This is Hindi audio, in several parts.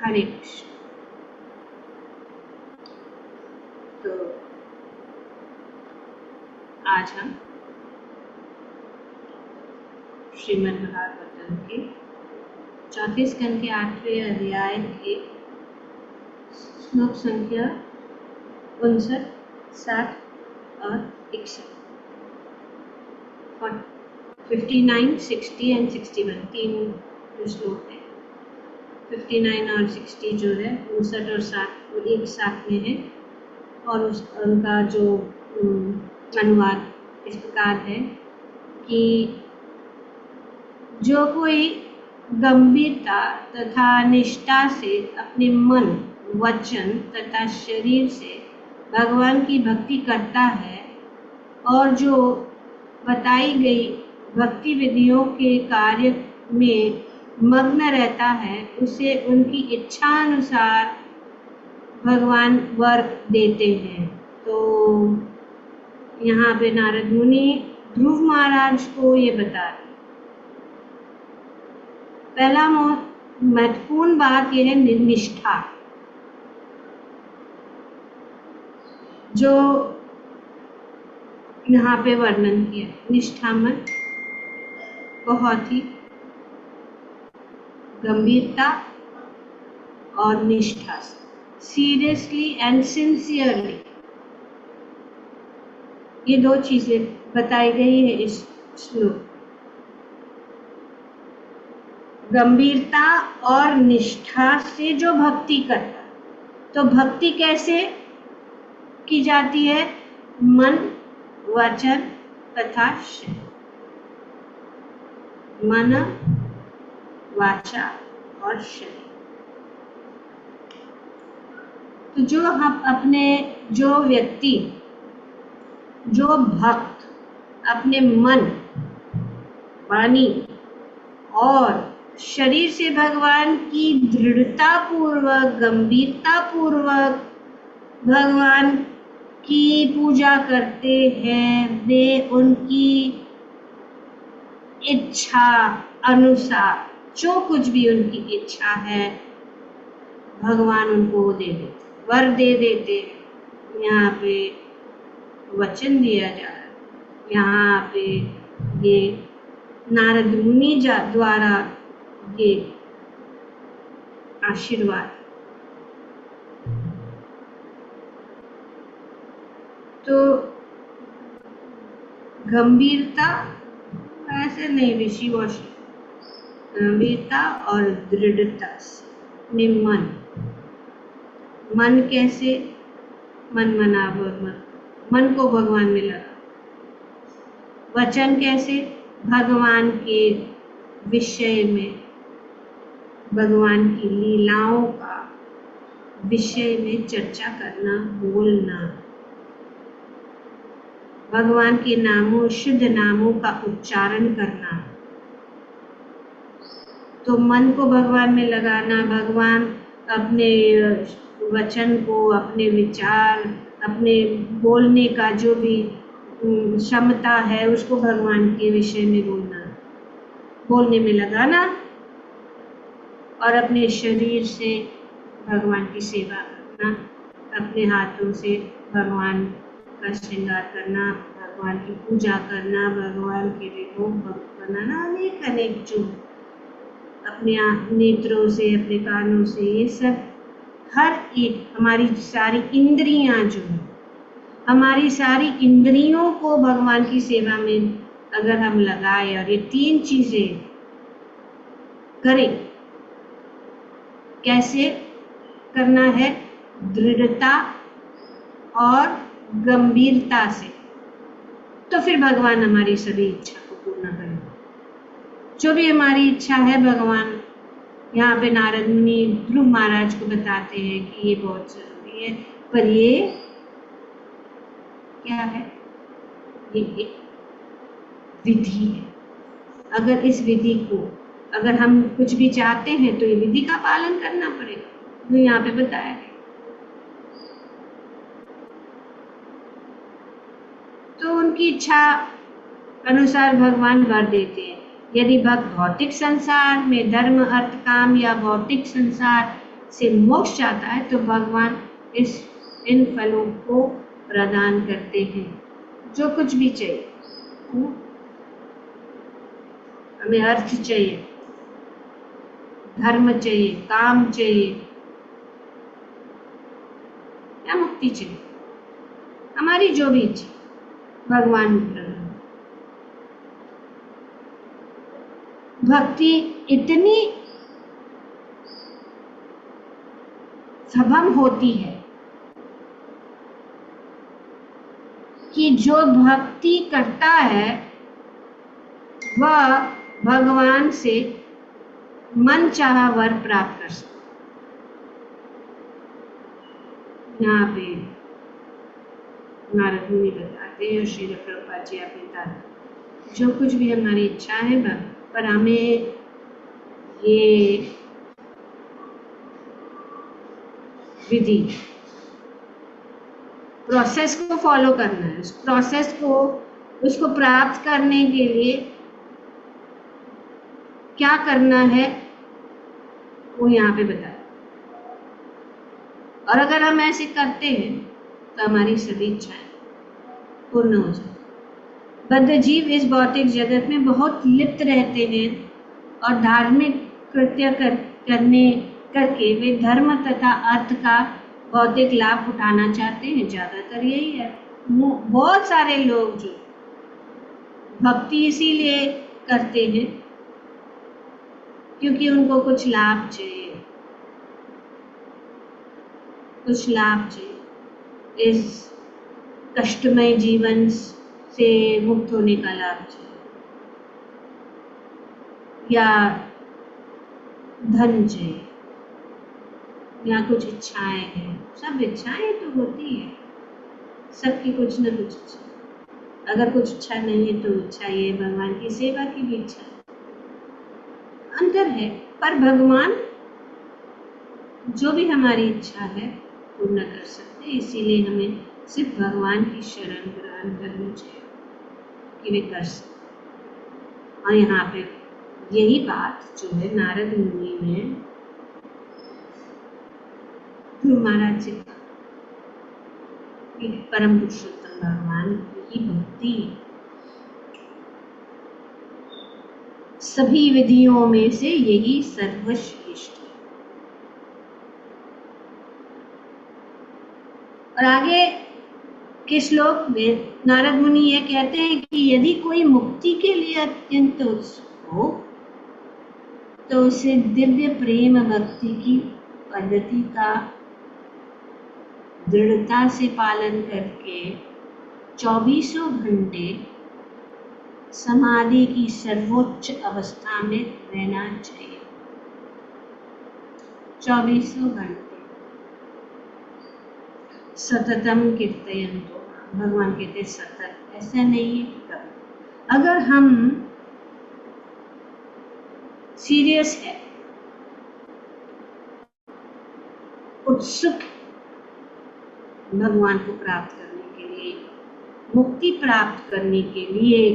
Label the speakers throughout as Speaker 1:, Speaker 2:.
Speaker 1: हरे कृष्ण। तो आज हम श्रीमद् भागवतम के चौथे स्कंद के 8वें अध्याय के श्लोक संख्या 59, 60 और 61, 59, 60 एंड 61 तीन श्लोक है। 59 और 60 जो है 59 और 60 वो एक साथ में है और उनका जो अनुवाद इस प्रकार है कि जो कोई गंभीरता तथा निष्ठा से अपने मन, वचन तथा शरीर से भगवान की भक्ति करता है और जो बताई गई भक्ति विधियों के कार्य में मग्न रहता है, उसे उनकी इच्छा अनुसार भगवान वर देते हैं। तो यहाँ पे नारद मुनि ध्रुव महाराज को ये बता रहे। पहला महत्वपूर्ण बात यह है निष्ठा, जो यहाँ पे वर्णन किया। निष्ठा मन बहुत ही गंभीरता और निष्ठा से, सीरियसली एंड सिंसियरली, ये दो चीजें बताई गई है इस श्लोक। गंभीरता और निष्ठा से जो भक्ति करता, तो भक्ति कैसे की जाती है? मन, वचन तथा शरीर, मन, वाचा और शरीर। तो जो हम अपने, जो व्यक्ति, जो भक्त अपने मन, वाणी और शरीर से भगवान की दृढ़ता पूर्वक, गंभीरता पूर्वक भगवान की पूजा करते हैं, वे उनकी इच्छा अनुसार जो कुछ भी उनकी इच्छा है भगवान उनको दे देते, वर दे देते। यहाँ पे वचन दिया जा रहा है, यहाँ पे ये नारद मुनि द्वारा ये आशीर्वाद। तो गंभीरता ऐसे नहीं, विशी वॉशी, गंभीरता और दृढ़ता से अपने मन कैसे? मन मनावर मन को भगवान में लगा। वचन कैसे? भगवान के विषय में, भगवान की लीलाओं का विषय में चर्चा करना, बोलना, भगवान के नामों, शुद्ध नामों का उच्चारण करना। तो मन को भगवान में लगाना, भगवान अपने वचन को, अपने विचार, अपने बोलने का जो भी क्षमता है उसको भगवान के विषय में बोलने में लगाना, और अपने शरीर से भगवान की सेवा करना, अपने हाथों से भगवान का श्रृंगार करना, भगवान की पूजा करना, भगवान के लिए भोग बनाना, अनेक जो अपने नेत्रों से, अपने कानों से, ये सब हर एक हमारी सारी इंद्रियां जो है, हमारी सारी इंद्रियों को भगवान की सेवा में अगर हम लगाए और ये तीन चीजें करें, कैसे करना है? दृढ़ता और गंभीरता से, तो फिर भगवान हमारी सभी इच्छा को पूर्ण करें। जो भी हमारी इच्छा है भगवान, यहाँ पे नारद मुनि ध्रुव महाराज को बताते हैं कि ये बहुत जरूरी है, पर ये क्या है? ये एक विधि है। अगर इस विधि को, अगर हम कुछ भी चाहते हैं तो ये विधि का पालन करना पड़ेगा, जो यहाँ पे बताया है। तो उनकी इच्छा अनुसार भगवान वर देते हैं। यदि भक्त भौतिक संसार में धर्म, अर्थ, काम या भौतिक संसार से मोक्ष चाहता है तो भगवान इन फलों को प्रदान करते हैं, जो कुछ भी चाहिए। हमें अर्थ चाहिए, धर्म चाहिए, काम चाहिए या मुक्ति चाहिए, हमारी जो भी इच्छा भगवान प्रदान। भक्ति इतनी सभम होती है कि जो भक्ति करता है वह भगवान से मन चाहा वर प्राप्त कर सकता। यहाँ पे नारद मुनि बताते हैं, श्री प्रभुपाद जी आप बताते, जो कुछ भी हमारी इच्छा है पर हमें ये विधि प्रोसेस को फॉलो करना है। उस प्रोसेस को उसको प्राप्त करने के लिए क्या करना है वो यहाँ पे बताया। और अगर हम ऐसे करते हैं तो हमारी सभी इच्छाएं पूर्ण हो जाए। बद्ध जीव इस भौतिक जगत में बहुत लिप्त रहते हैं और धार्मिक कृत्य करके वे धर्म तथा अर्थ का भौतिक लाभ उठाना चाहते हैं। ज्यादातर यही है, बहुत सारे लोग जो भक्ति इसीलिए करते हैं क्योंकि उनको कुछ लाभ चाहिए, कुछ लाभ चाहिए, इस कष्टमय जीवन से मुक्त होने का लाभ चाहिए, या धन चाहिए, या कुछ इच्छाएं हैं। सब इच्छाएं तो होती है, सबकी कुछ न कुछ इच्छा। अगर कुछ इच्छा नहीं है तो इच्छा ये भगवान की सेवा की भी इच्छा है। अंतर है, पर भगवान जो भी हमारी इच्छा है पूर्ण कर सकते हैं। इसीलिए हमें सिर्फ भगवान की शरण ग्रहण करनी चाहिए कि वे कर सकते। और यहाँ पे यही बात जो है नारद मुनि ने ध्रुव महाराज से कहा कि परम पुरुषोत्तम भगवान की भक्ति सभी विधियों में से यही सर्वश्रेष्ठ है। और आगे के श्लोक में नारद मुनि ये कहते हैं कि यदि कोई मुक्ति के लिए अत्यंत उत्सुक हो तो उसे दिव्य प्रेम भक्ति की पद्धति का दृढ़ता से पालन करके 24 घंटे समाधि की सर्वोच्च अवस्था में रहना चाहिए। 24 घंटे सततम कीर्तयन्तो, भगवान कहते सतत, ऐसा नहीं है कि अगर हम सीरियस है, उत्सुक भगवान को प्राप्त करने के लिए, मुक्ति प्राप्त करने के लिए,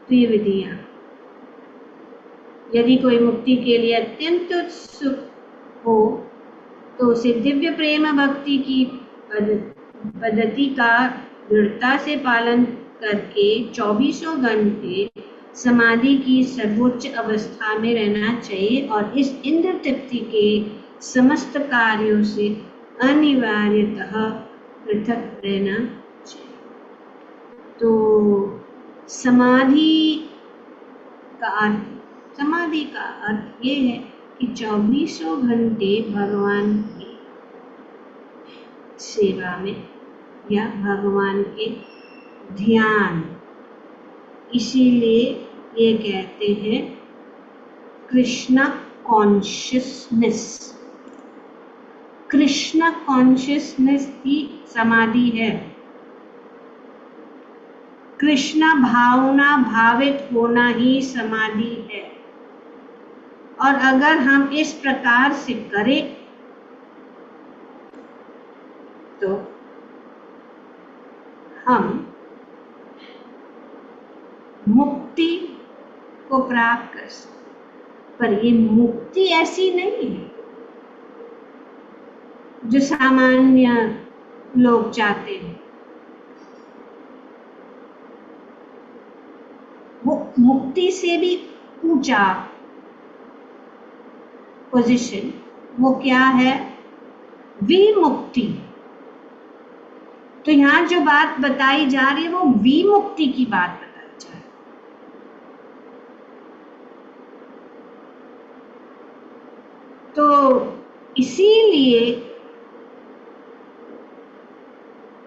Speaker 1: तो ये विधियां, यदि कोई मुक्ति के लिए अत्यंत उत्सुक हो तो उसे दिव्य प्रेम भक्ति की पद्धति का दृढ़ता से पालन करके 24 घंटे समाधि की सर्वोच्च अवस्था में रहना चाहिए और इस इंद्र तृप्ति के समस्त कार्यों से अनिवार्यतः पृथक रहना चाहिए। तो समाधि का अर्थ ये है कि 24 घंटे भगवान की सेवा में या भगवान के ध्यान, इसीलिए ये कहते हैं कृष्ण कॉन्शियसनेस। कृष्ण कॉन्शियसनेस ही समाधि है। कृष्ण भावना भावित होना ही समाधि है। और अगर हम इस प्रकार से करें तो हम मुक्ति को प्राप्त कर सकते। पर ये मुक्ति ऐसी नहीं है जो सामान्य लोग चाहते हैं। वो मुक्ति से भी ऊंचा पोजीशन, वो क्या है? विमुक्ति। तो यहाँ जो बात बताई जा रही है वो विमुक्ति की बात बताई जा रही है। तो इसीलिए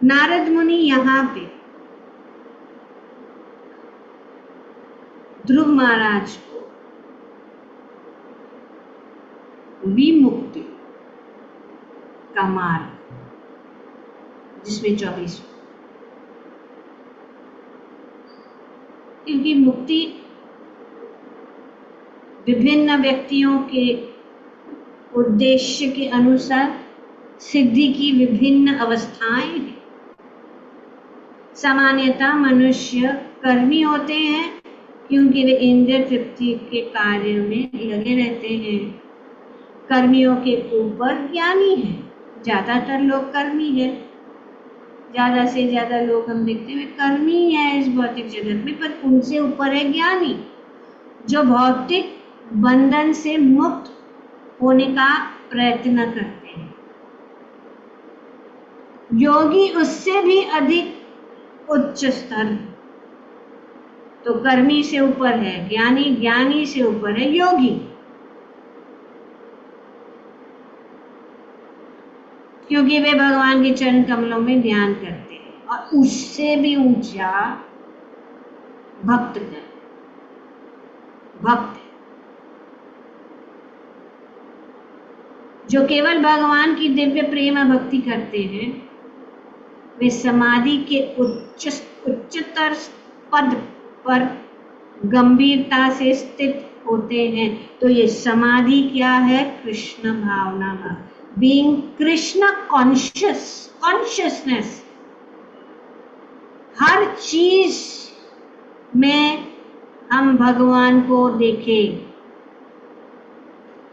Speaker 1: नारद मुनि यहाँ पे ध्रुव महाराज को विमुक्ति का मार्ग, जिसमें 24, क्योंकि मुक्ति विभिन्न व्यक्तियों के उद्देश्य के अनुसार सिद्धि की विभिन्न अवस्थाएं हैं। सामान्यतः मनुष्य कर्मी होते हैं क्योंकि वे इंद्रिय तृप्ति के कार्य में लगे रहते हैं। कर्मियों के ऊपर ज्ञानी है। ज्यादातर लोग कर्मी है, ज्यादा से ज्यादा लोग हम देखते हैं कर्मी है इस भौतिक जगत में, पर उनसे ऊपर है ज्ञानी जो भौतिक बंधन से मुक्त होने का प्रयत्न करते हैं। योगी उससे भी अधिक उच्च स्तर, तो कर्मी से ऊपर है ज्ञानी, ज्ञानी से ऊपर है योगी। क्योंकि वे भगवान के चरण कमलों में ध्यान करते हैं, और उससे भी ऊंचा भक्त है। भक्त जो केवल भगवान की दिव्य प्रेम भक्ति करते हैं, वे समाधि के उच्चतर पद पर गंभीरता से स्थित होते हैं। तो ये समाधि क्या है? कृष्ण भावना भाव, बीइंग कृष्ण कॉन्शियसनेस। हर चीज में हम भगवान को देखें,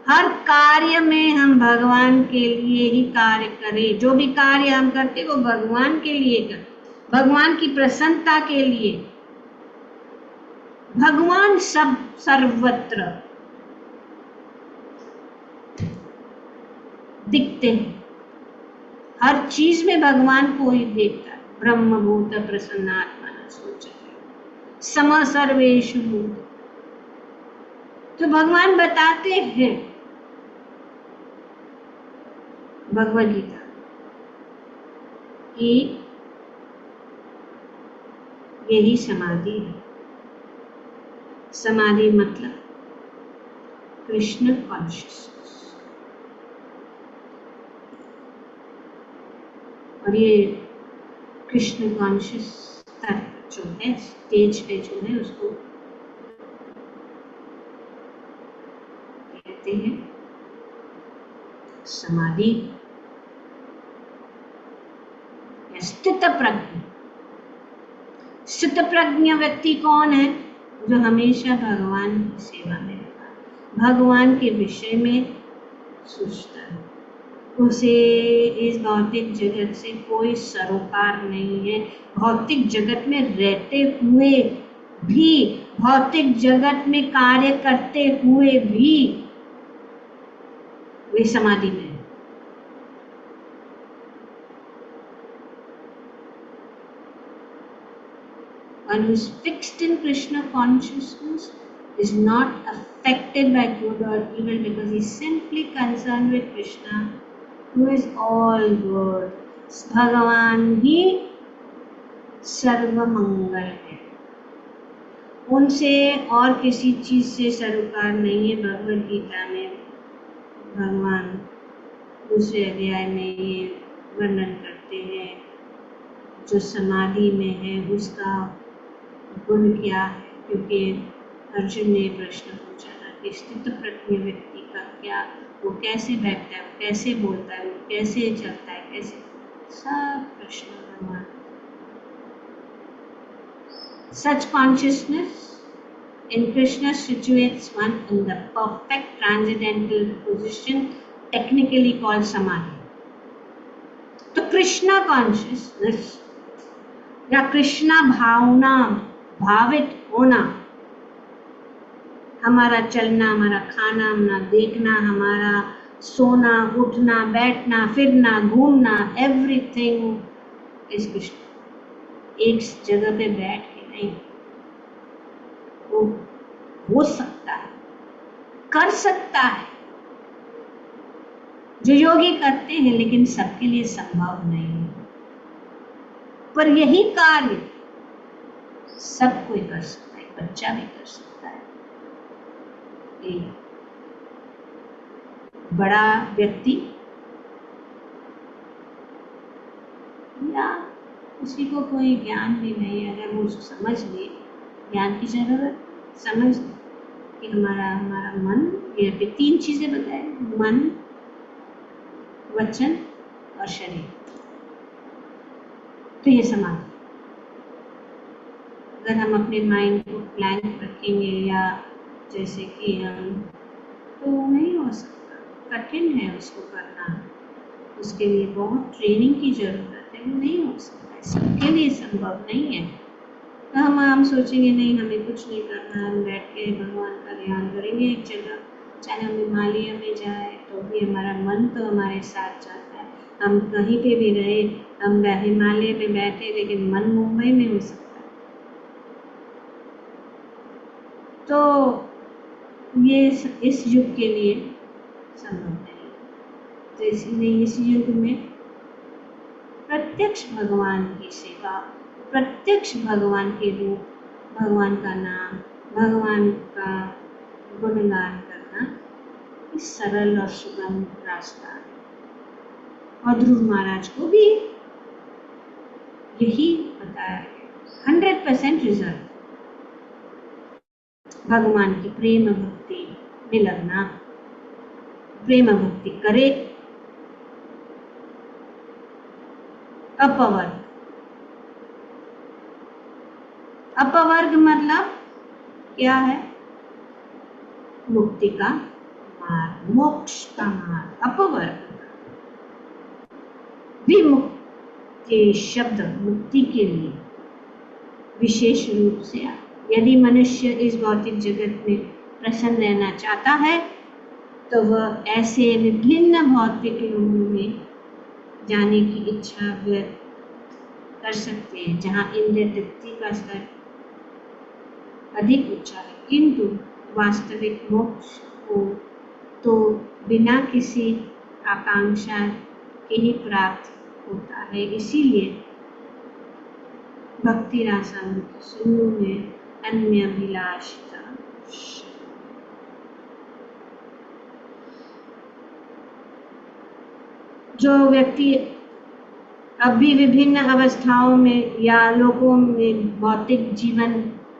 Speaker 1: हर कार्य में हम भगवान के लिए ही कार्य करें। जो भी कार्य हम करते वो भगवान के लिए करें, भगवान की प्रसन्नता के लिए। भगवान सब सर्वत्र दिखते हैं, हर चीज में भगवान को ही देखता है। ब्रह्मभूत प्रसन्नात्मा सोचते सम सर्वेषु भूत। तो भगवान बताते हैं भगवद गीता कि यही समाधि है। समाधि मतलब कृष्ण कॉन्शियसनेस। और ये कृष्ण कॉन्शियस जो है स्टेज पे जो है उसको कहते हैं समाधि, स्थित प्रज्ञ। स्थित प्रज्ञ व्यक्ति कौन है? जो हमेशा भगवान की सेवा में रहता है, भगवान के विषय में सोचता है। उसे इस भौतिक जगत से कोई सरोकार नहीं है। भौतिक जगत में रहते हुए भी, भौतिक जगत में कार्य करते हुए भी वे समाधि में। One who is fixed in Krishna consciousness is not affected by good or evil because he is simply concerned with Krishna, who is all good. भगवान ही सर्वमंगल है, उनसे और किसी चीज से सरोकार नहीं है। भगवद गीता में भगवान दूसरे अध्याय में ये वर्णन करते हैं, जो समाधि में है उसका गुण क्या है। क्योंकि अर्जुन ने प्रश्न पूछा था कि स्थित प्रज्ञ व्यक्ति का क्या, वो कैसे बैठता है, वो कैसे बोलता है, वो कैसे चलता है, कैसे, सब प्रश्न भगवान। सच consciousness And Krishna situates one in the perfect transcendental position, technically called samadhi. तो कृष्णा कॉन्शियसनेस या कृष्णा भावना, भावित होना, हमारा चलना, हमारा खाना, हमारा देखना, हमारा सोना, उठना, बैठना, फिरना, घूमना, एवरीथिंग इज कृष्ण। एक जगह पे बैठ के नहीं, वो हो सकता है, कर सकता है, जो योगी करते हैं, लेकिन सबके लिए संभव नहीं है। पर यही कार्य सब कोई कर सकता है, बच्चा भी कर सकता है, एक बड़ा व्यक्ति या किसी को कोई ज्ञान भी नहीं, अगर वो समझ ले, ज्ञान की जरूरत, समझ कि हमारा मन, ये पे 3 चीजें बताए, मन, वचन और शरीर, तो ये समाधि। अगर हम अपने माइंड को ब्लैंक रखेंगे या जैसे कि हम, तो नहीं हो सकता, कठिन है उसको करना, उसके लिए बहुत ट्रेनिंग की जरूरत है, वो नहीं हो सकता है, सबके लिए संभव नहीं है। तो हम सोचेंगे नहीं हमें कुछ नहीं करना, हम बैठ के भगवान का ध्यान करेंगे एक जगह, चाहे हम हिमालय में जाए तो भी हमारा मन तो हमारे साथ जाता है, हम कहीं पे भी रहे, हम हिमालय में बैठे लेकिन मन मुंबई में हो सकता है। तो ये इस युग के लिए संभव नहीं, तो इसलिए इस युग में प्रत्यक्ष भगवान की सेवा, प्रत्यक्ष भगवान के रूप, भगवान का नाम, भगवान का गुणगान करना इस सरल और सुगम रास्ता है। और ध्रुव महाराज को भी यही बताया गया, 100% रिजल्ट, भगवान की प्रेम भक्ति में लगना, प्रेम भक्ति करे। अपवर्ग, अपवर्ग मतलब क्या है? मुक्ति का मार्ग, मोक्ष का मार्ग, अपवर्ग। विमुक्ति शब्द मुक्ति के लिए विशेष रूप से, यदि मनुष्य इस भौतिक जगत में प्रसन्न रहना चाहता है तो वह ऐसे विभिन्न भौतिक लोगों में जाने की इच्छा व्यक्त कर सकते हैं जहाँ इंद्रिय तृप्ति का स्तर अधिक ऊंचा है, किंतु वास्तविक मोक्ष को तो बिना किसी आकांक्षा के ही प्राप्त होता है। इसीलिए भक्ति रासामृत सिंधु में अन्य अभिलाषिता, जो व्यक्ति अब भी विभिन्न अवस्थाओं में या लोगों में भौतिक जीवन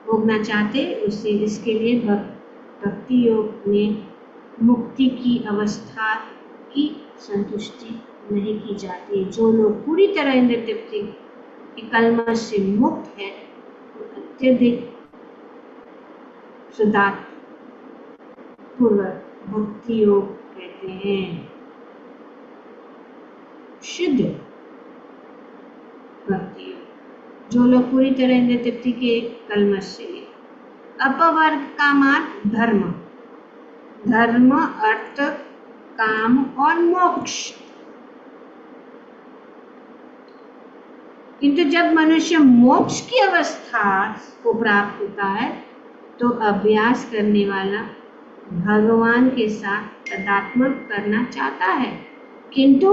Speaker 1: भोगना चाहते, उसे इसके लिए भक्ति योग में मुक्ति की अवस्था की संतुष्टि नहीं की जाती। जो लोग पूरी तरह इंद्रिय तृप्ति की कलमश से मुक्त है, अत्यधिक शुद्धात्म पूर्वक भक्ति योग कहते हैं। शुद्ध भक्ति योग, जो लोग पूरी तरह इंद्रिय तृप्ति के कलमश से। अपवर्ग का मार्ग धर्म, धर्म, अर्थ, काम और मोक्ष। किंतु जब मनुष्य मोक्ष की अवस्था को प्राप्त होता है तो अभ्यास करने वाला भगवान के साथ तादात्म्य करना चाहता है, किंतु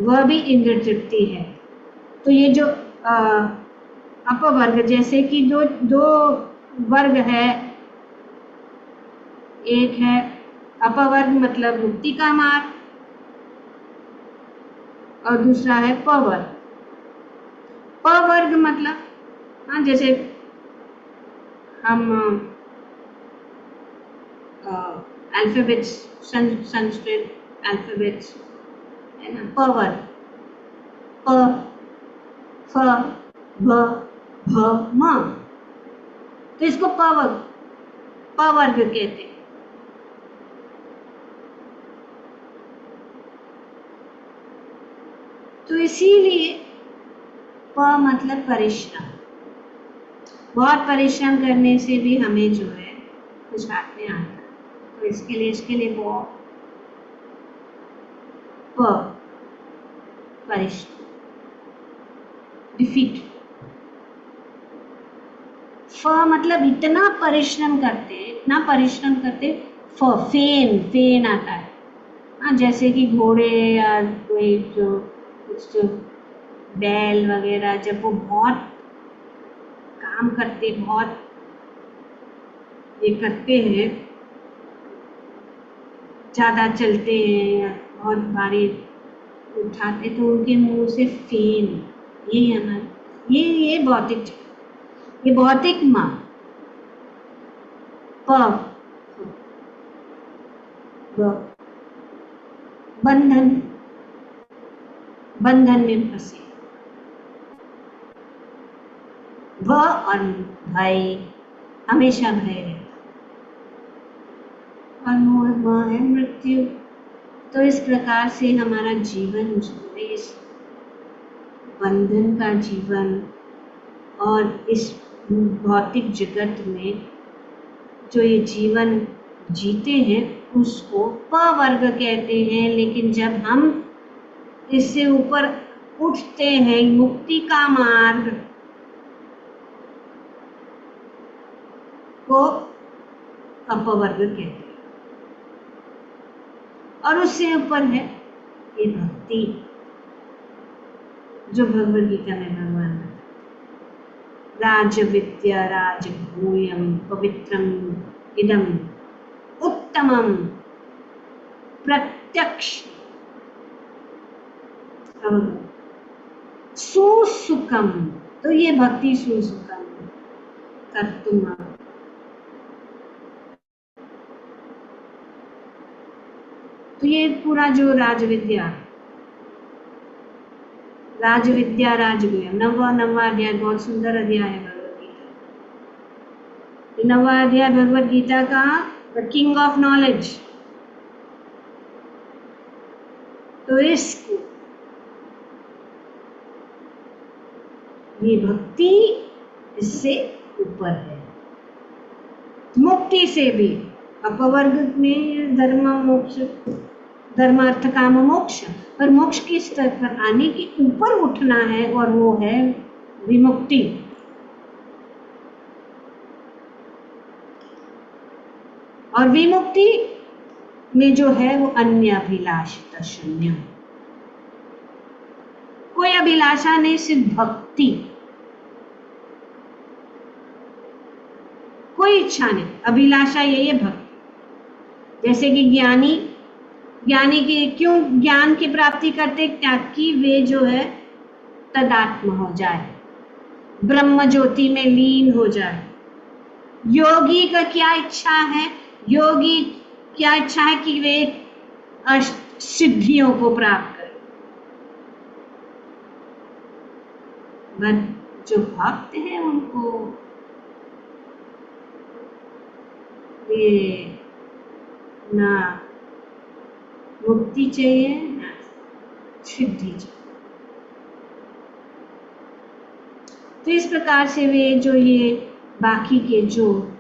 Speaker 1: वह भी इंद्रिय तृप्ति है। तो ये जो अपवर्ग, जैसे कि दो वर्ग है, एक है अपवर्ग मतलब मुक्ति का मार्ग और दूसरा है पवर्ग। पवर्ग मतलब, हाँ, जैसे हम अल्फाबेट्स, संस्कृत अल्फाबेट्स है ना, पवर्ग, प, फ, भ, भ, म, तो इसको पवर्ग पवर्ग कहते हैं। तो इसीलिए प मतलब परिश्रम। बहुत परिश्रम करने से भी हमें जो है कुछ हाथ में आता है। तो इसके लिए बहुत परिश्रम, डिफीट। फ मतलब इतना परिश्रम करते हैं, इतना परिश्रम करते, फेन आता है। हाँ, जैसे कि घोड़े या कोई जो बैल वगैरह, जब वो बहुत काम करते, बहुत ये करते हैं, ज्यादा चलते हैं या बहुत भारी उठाते, तो उनके मुंह से फेन, ये हमारा ये भौतिक माँ बंधन, बंधन में फंसे। व और भय, हमेशा भय रहता, और मोह है मृत्यु। तो इस प्रकार से हमारा जीवन जो है, इस बंधन का जीवन और इस भौतिक जगत में जो ये जीवन जीते हैं उसको पवर्ग कहते हैं। लेकिन जब हम इससे ऊपर उठते हैं, मुक्ति का मार्ग को अपवर्ग कहते हैं। और उससे ऊपर है ये भक्ति, जो भगवद गीता में भगवान राज विद्या राजभूयम पवित्रम इदम उत्तमम प्रत्यक्ष सुसुखम। तो ये भक्ति सुसुखम कर्तुम। तो ये पूरा जो राजविद्या राजगुह्यम, नवा अध्याय, बहुत सुंदर अध्याय है भगवद गीता। नवा अध्याय भगवद गीता का द किंग ऑफ नॉलेज। तो इसको ये भक्ति इससे ऊपर है, मुक्ति से भी। अपवर्ग में धर्म मोक्ष, धर्म अर्थ काम मोक्ष, पर मोक्ष के स्तर पर आने के ऊपर उठना है, और वो है विमुक्ति। और विमुक्ति में जो है वो अन्य अभिलाषित शून्य, कोई अभिलाषा नहीं, सिर्फ भक्ति, कोई इच्छा नहीं, अभिलाषा यही है भक्ति। जैसे कि ज्ञानी की क्यों ज्ञान की प्राप्ति करते, ताकि वे जो है तदात्म हो जाए, ब्रह्म ज्योति में लीन हो जाए। योगी का क्या इच्छा है? योगी क्या इच्छा है कि वे अष्ट सिद्धियों को प्राप्त करें। बट जो भक्त हैं उनको ये ना मुक्ति चाहिए ना सिद्धि चाहिए। तो इस प्रकार से वे जो ये बाकी के जो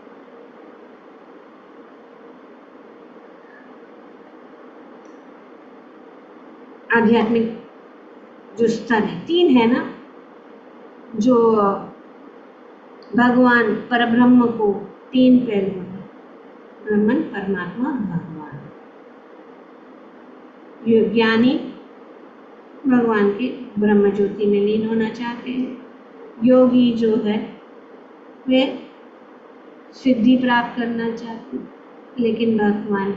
Speaker 1: आध्यात्मिक जो स्तर है, 3 है ना, जो भगवान परब्रह्म को 3 पहलू है, ब्रह्मन, परमात्मा, भगवान। ये ज्ञानी भगवान के ब्रह्म ज्योति में लीन होना चाहते हैं। योगी जो है वे सिद्धि प्राप्त करना चाहते हैं। लेकिन भगवान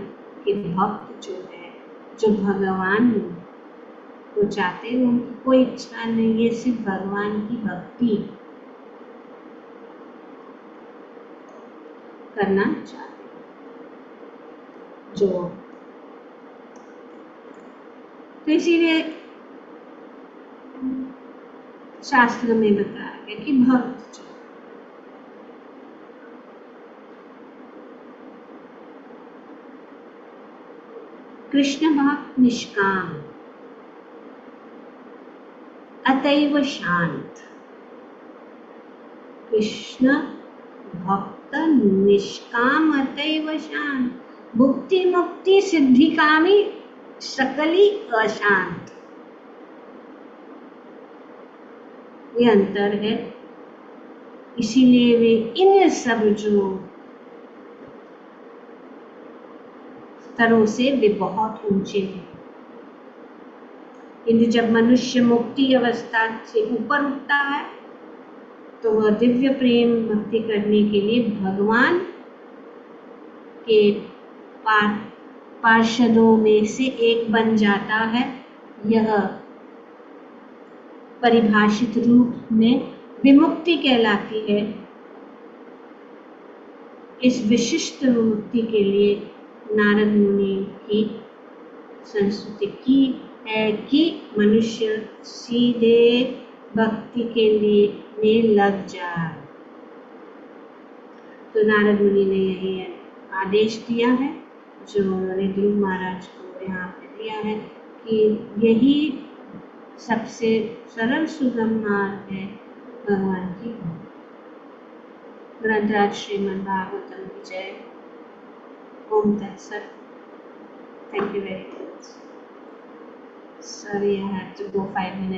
Speaker 1: के भक्त जो है, जो भगवान को चाहते हैं, उनकी कोई इच्छा नहीं है, सिर्फ भगवान की भक्ति करना चाहते हैं। जो तो इसीलिए शास्त्र में बताया गया कि भक्त जो कृष्ण भक्त निष्काम, अतैव शांत। कृष्ण भक्त निष्काम, अतैव शांत। भुक्ति मुक्ति सिद्धिकामी, सकली अशांत। ये अंतर है। इसीलिए वे इन सब जो स्तरों से वे बहुत ऊंचे हैं। किंतु जब मनुष्य मुक्ति अवस्था से ऊपर उठता है तो वह दिव्य प्रेम भक्ति करने के लिए भगवान के पार्षदों में से एक बन जाता है। यह परिभाषित रूप में विमुक्ति कहलाती है। इस विशिष्ट मुक्ति के लिए नारद मुनि की संस्तुति की है कि मनुष्य सीधे भक्ति के लिए में लग जाए। तो नारद मुनि ने यही आदेश दिया है जो उन्होंने ध्रुव महाराज को यहाँ पे दिया है कि यही सबसे सरल सुगम मार्ग है भगवान की भक्ति। ग्रंथराज श्रीमद् भागवतम की जय। ओम तत्सत। Thank you very much. Sorry, I had to go 5 minutes.